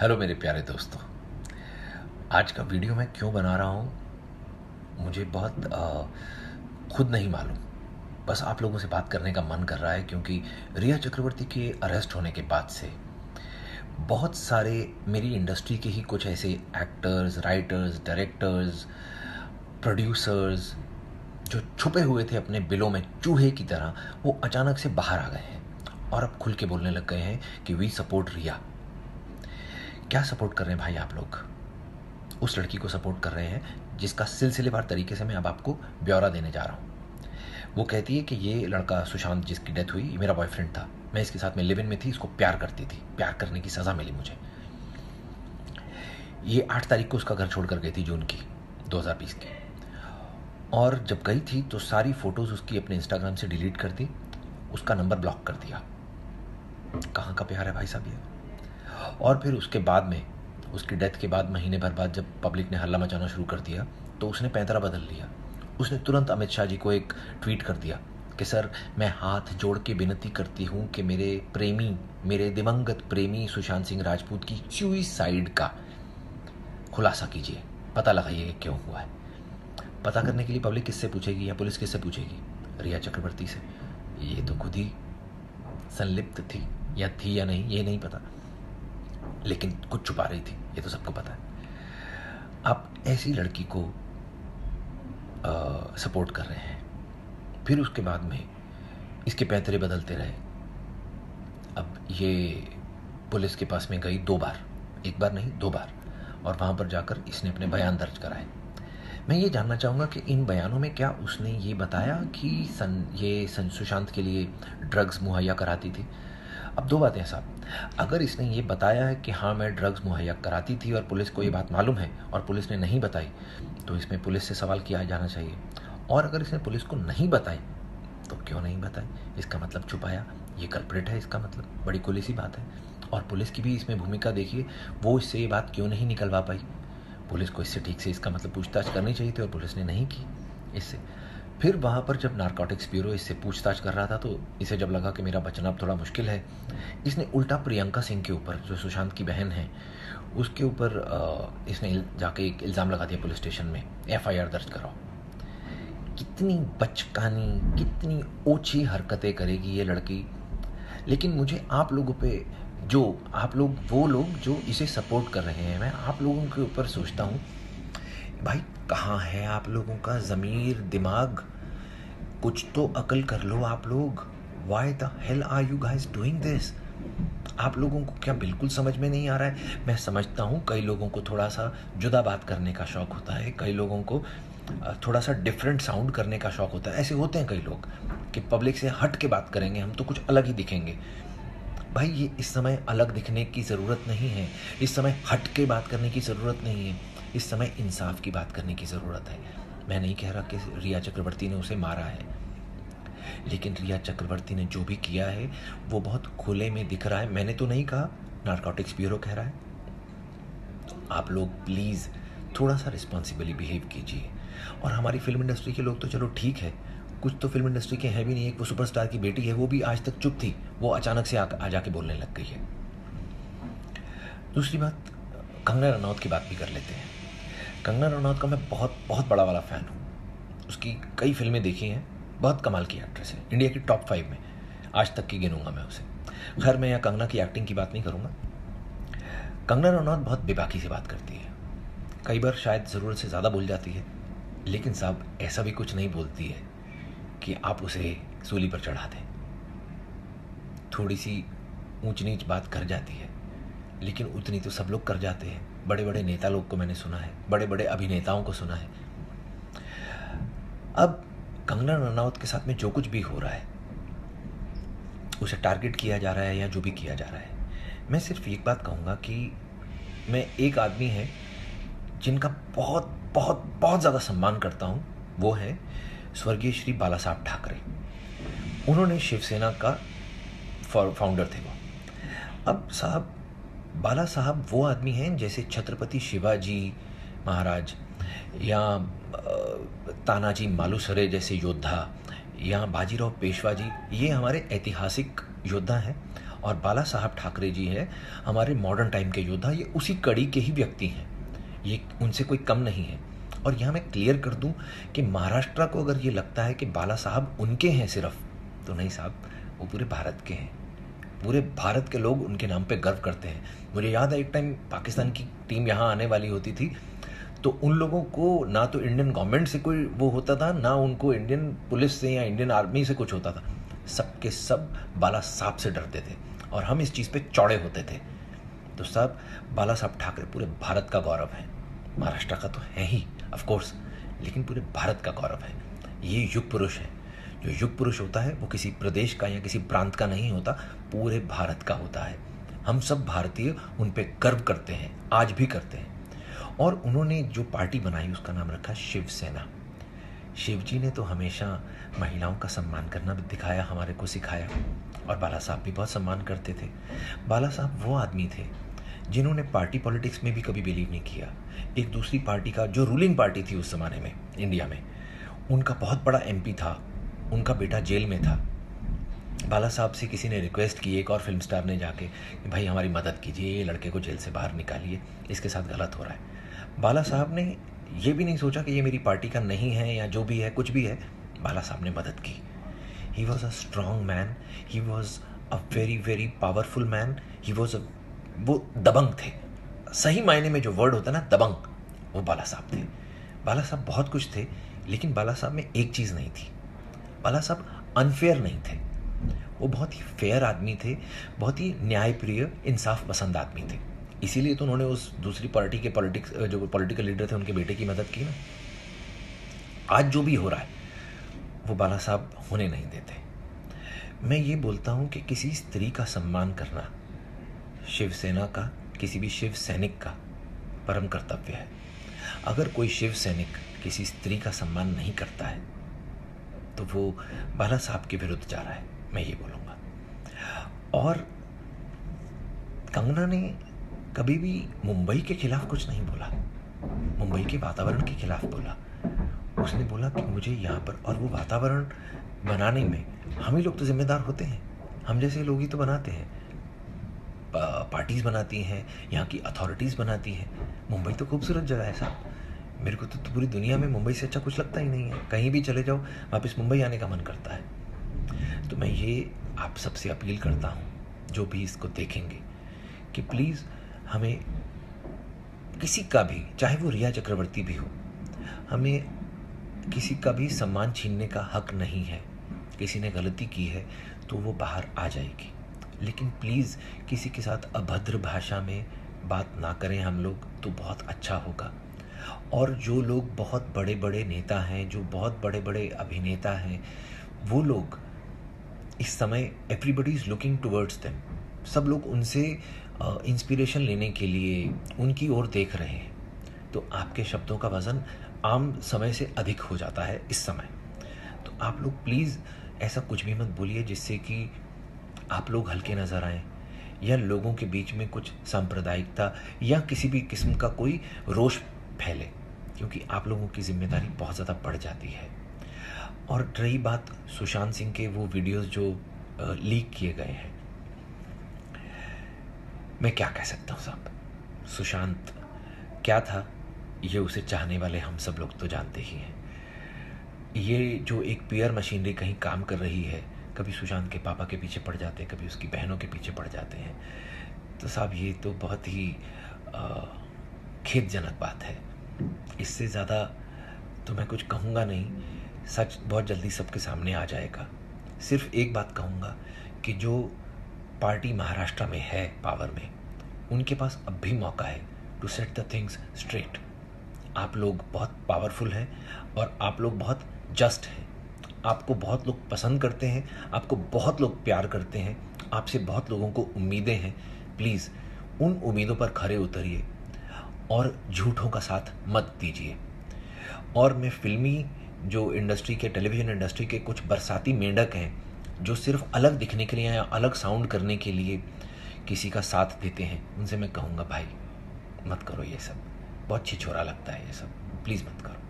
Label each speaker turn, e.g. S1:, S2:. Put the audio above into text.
S1: Hello मेरे प्यारे दोस्तों। आज का वीडियो मैं क्यों बना रहा हूँ मुझे बहुत खुद नहीं मालूम। बस आप लोगों से बात करने का मन कर रहा है क्योंकि रिया चक्रवर्ती के अरेस्ट होने के बाद से बहुत सारे मेरी इंडस्ट्री के ही कुछ ऐसे एक्टर्स, राइटर्स, डायरेक्टर्स, प्रोड्यूसर्स जो छुपे हुए थे अपने बिलों में चूहे की तरह, वो अचानक से बाहर आ गए हैं और अब खुल के बोलने लग गए हैं कि वी सपोर्ट रिया। क्या सपोर्ट कर रहे हैं भाई आप लोग? उस लड़की को सपोर्ट कर रहे हैं जिसका सिलसिलेवार तरीके से मैं अब आपको ब्यौरा देने जा रहा हूँ। वो कहती है कि ये लड़का सुशांत जिसकी डेथ हुई, ये मेरा बॉयफ्रेंड था, मैं इसके साथ में लिव इन में थी, इसको प्यार करती थी, प्यार करने की सज़ा मिली मुझे। ये 8 तारीख को उसका घर छोड़ कर गई थी, जून की 2020 की। और जब गई थी तो सारी फ़ोटोज़ उसकी अपने इंस्टाग्राम से डिलीट कर दी, उसका नंबर ब्लॉक कर दिया। कहाँ का प्यार है भाई साहब ये? और फिर उसके बाद में, उसकी डेथ के बाद महीने भर बाद जब पब्लिक ने हल्ला मचाना शुरू कर दिया तो उसने पैंतरा बदल लिया। उसने तुरंत अमित शाह जी को एक ट्वीट कर दिया कि सर, मैं हाथ जोड़ के विनती करती हूँ कि मेरे प्रेमी, मेरे दिवंगत प्रेमी सुशांत सिंह राजपूत की सुसाइड का खुलासा कीजिए, पता लगाइए कि क्यों हुआ है। पता करने के लिए पब्लिक किससे पूछेगी या पुलिस किससे पूछेगी? रिया चक्रवर्ती से। ये तो खुद ही संलिप्त थी, या थी या नहीं ये नहीं पता, लेकिन कुछ छुपा रही थी, ये तो सबको पता है। आप ऐसी लड़की को सपोर्ट कर रहे हैं, फिर उसके बाद में इसके पैंतरे बदलते रहे। अब ये पुलिस के पास में गई 2 बार, 1 बार नहीं 2 बार, और वहाँ पर जाकर इसने अपने बयान दर्ज कराए। मैं ये जानना चाहूँगा कि इन बयानों में क्या उसने ये बताया कि सुशांत के लिए ड्रग्स मुहैया कराती थी? अब 2 बातें हैं साहब। अगर इसने ये बताया है कि हाँ मैं ड्रग्स मुहैया कराती थी और पुलिस को ये बात मालूम है और पुलिस ने नहीं बताई, तो इसमें पुलिस से सवाल किया जाना चाहिए। और अगर इसने पुलिस को नहीं बताई तो क्यों नहीं बताई? इसका मतलब छुपाया, ये कल्प्रिट है, इसका मतलब बड़ी खुली सी बात है। और पुलिस की भी इसमें भूमिका देखिए, वो इससे ये बात क्यों नहीं निकलवा पाई? पुलिस को इससे ठीक से इसका मतलब पूछताछ करनी चाहिए थी और पुलिस ने नहीं की इससे। फिर वहाँ पर जब नारकोटिक्स ब्यूरो इससे पूछताछ कर रहा था तो इसे जब लगा कि मेरा बचना अब थोड़ा मुश्किल है, इसने उल्टा प्रियंका सिंह के ऊपर, जो सुशांत की बहन है, उसके ऊपर इसने जाके एक इल्ज़ाम लगा दिया पुलिस स्टेशन में, FIR दर्ज कराओ। कितनी बचकानी, कितनी ओछी हरकतें करेगी ये लड़की। लेकिन मुझे आप लोगों पे, जो आप लोग, वो लोग जो इसे सपोर्ट कर रहे हैं, मैं आप लोगों के ऊपर सोचता हूँ, भाई कहाँ है आप लोगों का ज़मीर, दिमाग? कुछ तो अकल कर लो आप लोग। Why the hell are you guys doing this? आप लोगों को क्या बिल्कुल समझ में नहीं आ रहा है? मैं समझता हूँ कई लोगों को थोड़ा सा जुदा बात करने का शौक़ होता है, कई लोगों को थोड़ा सा डिफरेंट साउंड करने का शौक़ होता है। ऐसे होते हैं कई लोग कि पब्लिक से हट के बात करेंगे, हम तो कुछ अलग ही दिखेंगे। भाई ये इस समय अलग दिखने की ज़रूरत नहीं है, इस समय हट के बात करने की ज़रूरत नहीं है, इस समय इंसाफ की बात करने की ज़रूरत है। मैं नहीं कह रहा कि रिया चक्रवर्ती ने उसे मारा है, लेकिन रिया चक्रवर्ती ने जो भी किया है वो बहुत खुले में दिख रहा है। मैंने तो नहीं कहा, नारकोटिक्स ब्यूरो कह रहा है। तो आप लोग प्लीज़ थोड़ा सा रिस्पॉन्सिबली बिहेव कीजिए। और हमारी फिल्म इंडस्ट्री के लोग तो चलो ठीक है, कुछ तो फिल्म इंडस्ट्री के हैं भी नहीं। एक वो सुपरस्टार की बेटी है, वो भी आज तक चुप थी, वो अचानक से आ जाके बोलने लग गई है। दूसरी बात, कंगना रनौत की बात भी कर लेते हैं। कंगना रनौत का मैं बहुत बहुत बड़ा वाला फ़ैन हूँ। उसकी कई फिल्में देखी हैं, बहुत कमाल की एक्ट्रेस है, इंडिया की टॉप 5 में आज तक की गिनूंगा मैं उसे। खैर मैं यहाँ कंगना की एक्टिंग की बात नहीं करूँगा। कंगना रनौत बहुत बेबाकी से बात करती है, कई बार शायद ज़रूरत से ज़्यादा बोल जाती है, लेकिन साहब ऐसा भी कुछ नहीं बोलती है कि आप उसे सूली पर चढ़ा दें। थोड़ी सी ऊंच नीच बात कर जाती है, लेकिन उतनी तो सब लोग कर जाते हैं। बड़े बड़े नेता लोग को मैंने सुना है, बड़े बड़े अभिनेताओं को सुना है। अब कंगना रनौत के साथ में जो कुछ भी हो रहा है, उसे टारगेट किया जा रहा है या जो भी किया जा रहा है, मैं सिर्फ एक बात कहूँगा कि मैं एक आदमी है जिनका बहुत बहुत बहुत ज़्यादा सम्मान करता हूँ, वो है स्वर्गीय श्री बाला साहब ठाकरे। उन्होंने शिवसेना का फाउंडर थे वो। अब साहब, बाला साहब वो आदमी हैं जैसे छत्रपति शिवाजी महाराज या तानाजी मालुसरे जैसे योद्धा या बाजीराव पेशवा जी, ये हमारे ऐतिहासिक योद्धा हैं और बाला साहब ठाकरे जी हैं हमारे मॉडर्न टाइम के योद्धा, ये उसी कड़ी के ही व्यक्ति हैं, ये उनसे कोई कम नहीं है। और यहाँ मैं क्लियर कर दूँ कि महाराष्ट्र को अगर ये लगता है कि बाला साहब उनके हैं सिर्फ, तो नहीं साहब, वो पूरे भारत के हैं। पूरे भारत के लोग उनके नाम पे गर्व करते हैं। मुझे याद है एक टाइम पाकिस्तान की टीम यहाँ आने वाली होती थी, तो उन लोगों को ना तो इंडियन गवर्नमेंट से कोई वो होता था, ना उनको इंडियन पुलिस से या इंडियन आर्मी से कुछ होता था। सब के सब बाला साहब से डरते थे और हम इस चीज़ पे चौड़े होते थे। तो साहब बाला साहब ठाकरे पूरे भारत का गौरव है। महाराष्ट्र का तो है ही ऑफ कोर्स, लेकिन पूरे भारत का गौरव है। ये युग पुरुष है। जो युग पुरुष होता है वो किसी प्रदेश का या किसी प्रांत का नहीं होता, पूरे भारत का होता है। हम सब भारतीय उन पे गर्व करते हैं, आज भी करते हैं। और उन्होंने जो पार्टी बनाई उसका नाम रखा शिवसेना। शिव जी ने तो हमेशा महिलाओं का सम्मान करना भी दिखाया, हमारे को सिखाया, और बाला साहब भी बहुत सम्मान करते थे। बाला साहब वो आदमी थे जिन्होंने पार्टी पॉलिटिक्स में भी कभी बिलीव नहीं किया। एक दूसरी पार्टी का, जो रूलिंग पार्टी थी उस ज़माने में इंडिया में, उनका बहुत बड़ा एमपी था, उनका बेटा जेल में था। बाला साहब से किसी ने रिक्वेस्ट की, एक और फिल्म स्टार ने जाके, कि भाई हमारी मदद कीजिए, ये लड़के को जेल से बाहर निकालिए, इसके साथ गलत हो रहा है। बाला साहब ने ये भी नहीं सोचा कि ये मेरी पार्टी का नहीं है या जो भी है, कुछ भी है, बाला साहब ने मदद की। He was a strong man, he was a very very powerful man, he was वो दबंग थे। सही मायने में जो वर्ड होता है ना, दबंग, वो बाला साहब थे। बाला साहब बहुत कुछ थे, लेकिन बाला साहब में एक चीज़ नहीं थी, बाला साहब अनफेयर नहीं थे। वो बहुत ही फेयर आदमी थे, बहुत ही न्यायप्रिय, इंसाफ पसंद आदमी थे। इसीलिए तो उन्होंने उस दूसरी पार्टी के जो पॉलिटिकल लीडर थे उनके बेटे की मदद की ना। आज जो भी हो रहा है वो बाला साहब होने नहीं देते। मैं ये बोलता हूँ कि किसी स्त्री का सम्मान करना शिवसेना का, किसी भी शिव सैनिक का परम कर्तव्य है। अगर कोई शिव सैनिक किसी स्त्री का सम्मान नहीं करता है तो वो बाला साहब के विरुद्ध जा रहा है, मैं ये बोलूँगा। और कंगना ने कभी भी मुंबई के खिलाफ कुछ नहीं बोला, मुंबई के वातावरण के खिलाफ बोला। उसने बोला कि मुझे यहाँ पर, और वो वातावरण बनाने में हम ही लोग तो जिम्मेदार होते हैं, हम जैसे लोग ही तो बनाते हैं। पार्टीज़ बनाती हैं, यहाँ की अथॉरिटीज़ बनाती हैं। मुंबई तो खूबसूरत जगह है साहब, मेरे को तो पूरी दुनिया में मुंबई से अच्छा कुछ लगता ही नहीं है। कहीं भी चले जाओ वापस मुंबई आने का मन करता है। तो मैं ये आप सबसे अपील करता हूँ, जो भी इसको देखेंगे, कि प्लीज़ हमें किसी का भी, चाहे वो रिया चक्रवर्ती भी हो, हमें किसी का भी सम्मान छीनने का हक नहीं है। किसी ने गलती की है तो वो बाहर आ जाएगी, लेकिन प्लीज़ किसी के साथ अभद्र भाषा में बात ना करें हम लोग, तो बहुत अच्छा होगा। और जो लोग बहुत बड़े बड़े नेता हैं, जो बहुत बड़े बड़े अभिनेता हैं, वो लोग इस समय everybody is looking towards them, सब लोग उनसे इंस्पिरेशन लेने के लिए उनकी ओर देख रहे हैं। तो आपके शब्दों का वज़न आम समय से अधिक हो जाता है इस समय। तो आप लोग प्लीज़ ऐसा कुछ भी मत बोलिए जिससे कि आप लोग हल्के नज़र आएँ, या लोगों के बीच में कुछ सांप्रदायिकता या किसी भी किस्म का कोई रोष फैले, क्योंकि आप लोगों की जिम्मेदारी बहुत ज़्यादा बढ़ जाती है। और रही बात सुशांत सिंह के वो वीडियोस जो लीक किए गए हैं, मैं क्या कह सकता हूँ साहब, सुशांत क्या था ये उसे चाहने वाले हम सब लोग तो जानते ही हैं। ये जो एक पीआर मशीनरी कहीं काम कर रही है, कभी सुशांत के पापा के पीछे पड़ जाते हैं, कभी उसकी बहनों के पीछे पड़ जाते हैं। तो साहब ये तो बहुत ही खेदजनक बात है। इससे ज़्यादा तो मैं कुछ कहूँगा नहीं, सच बहुत जल्दी सबके सामने आ जाएगा। सिर्फ एक बात कहूँगा कि जो पार्टी महाराष्ट्र में है पावर में, उनके पास अब भी मौका है to set the things straight. आप लोग बहुत पावरफुल हैं और आप लोग बहुत जस्ट हैं। आपको बहुत लोग पसंद करते हैं, आपको बहुत लोग प्यार करते हैं, आपसे बहुत लोगों को उम्मीदें हैं। प्लीज़ उन उम्मीदों पर खरे उतरिए और झूठों का साथ मत दीजिए। और मैं फिल्मी जो इंडस्ट्री के, टेलीविज़न इंडस्ट्री के कुछ बरसाती मेंढक हैं जो सिर्फ अलग दिखने के लिए या अलग साउंड करने के लिए किसी का साथ देते हैं, उनसे मैं कहूँगा भाई मत करो ये सब, बहुत छिछोरा लगता है ये सब, प्लीज़ मत करो।